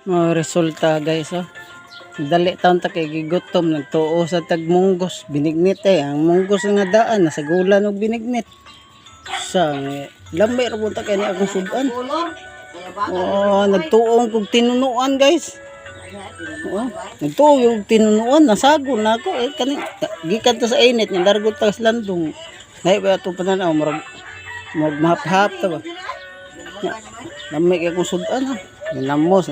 Mga resulta guys, oh. Dali taon ta kay gigutom, nagtuo sa tagmunggos, binignit ang munggos nga daan nasa gulan og binignit. Sa lamay ra punta kay ni akong sudan. Oh, nagtuong kog tinunuan guys. Oh, nagtuong yung tinunuan, nasagol na ako kani gikan ta sa init nga dargot ta sa landong. Nay ba ato pananaw mahap-hap ta ba. Lamay kay akong sudan ha. Ginamos,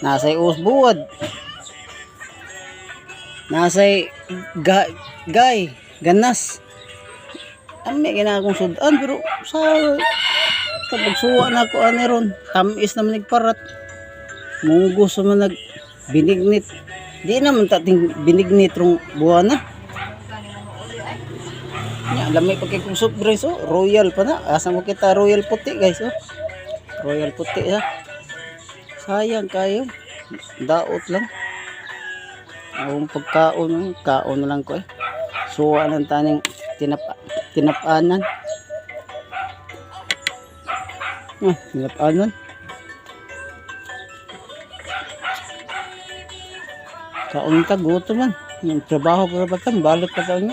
nasa'y usbuwad, nasa'y ganas. Ami ginakong sudan pero sa pagsuwa na ako ron, tamis naman nagparat. Munggos naman binignit. Di naman tating binignit rong buwan na. Lamay pagkay kong soup drinks, oh, royal pa na. Asa mo kita royal puti guys, oh. Royal puti ha. Sayang kayo. Daot lang. Ang pagkaon, kaon na lang ko eh. Suwa ng taning tinapanan. Tinapanan. Kaon ka, guto man. Yung trabaho pa ba ito, balot pa ito.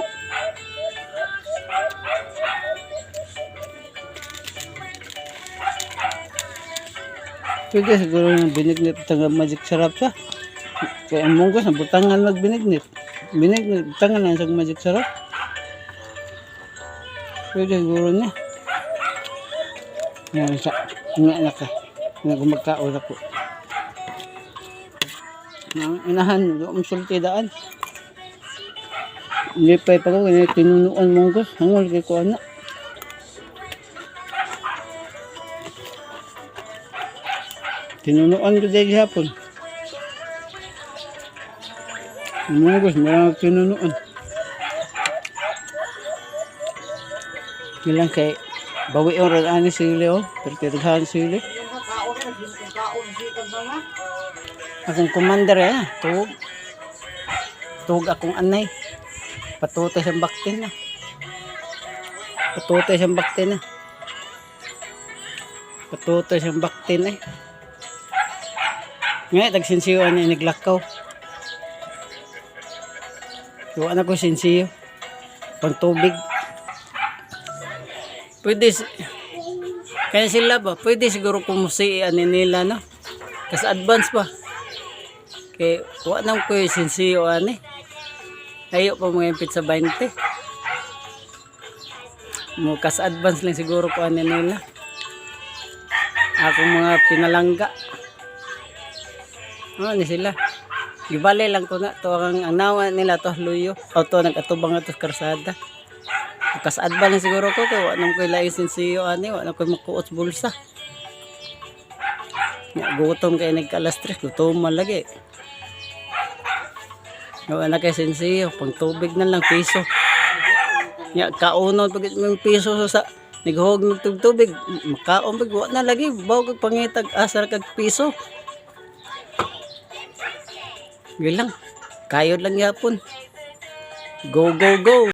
Pwede siguro yung binignit tanga magic sarap siya. Kaya ang munggos, butangan magbinignit. Binignit, butangan lang sa magic sarap. Pwede siguro niya. Yan siya. Nga ka. Nga gumagkaon ako. Inahan, yung sulti daan. Hindi pa ipagaw, tinunuan munggos. Hangol kay ko anak. Tinunuan ko dahil hapon. Munggos, marang tinunuan. Ilang kay bawi yung raraan ni sili, oh. Pero titaghan sili. Akong commander eh, tuwag. Tuwag akong anay. Patutay siyang baktin na. Patutay siyang baktin na. Patutay siyang baktin eh. Ngayon, tagsinsiyo niya naglakaw. Tuwan ako sinsiyo. Pang tubig. Pwede, kaya sila ba, pwede siguro kumusian nila, no? Kasi advance pa. Kaya, tuwan nang ko yung sinsiyo, ani. Ayaw pa mga impit sa 20. Kas advance lang siguro ko ani nila. Akong mga pinalangga. Ni sila. Gibali lang ko na to ang nawa nila to luyo. O to nagatubang na to karsada. Kas advance lang siguro ko kay wa nang ko license siyo ani, wa nang ko makuot bulsa. Nya gutom kay nagkalas 3, gutom man lagi. Wa na kay sensiyo, pang tubig na lang piso. Nya kaunon pag may piso sa naghog ng tubig, makaon pag wa na lagi bawog pangitag asar kag piso. Gilang, kayod lang yapon. Go, go, go.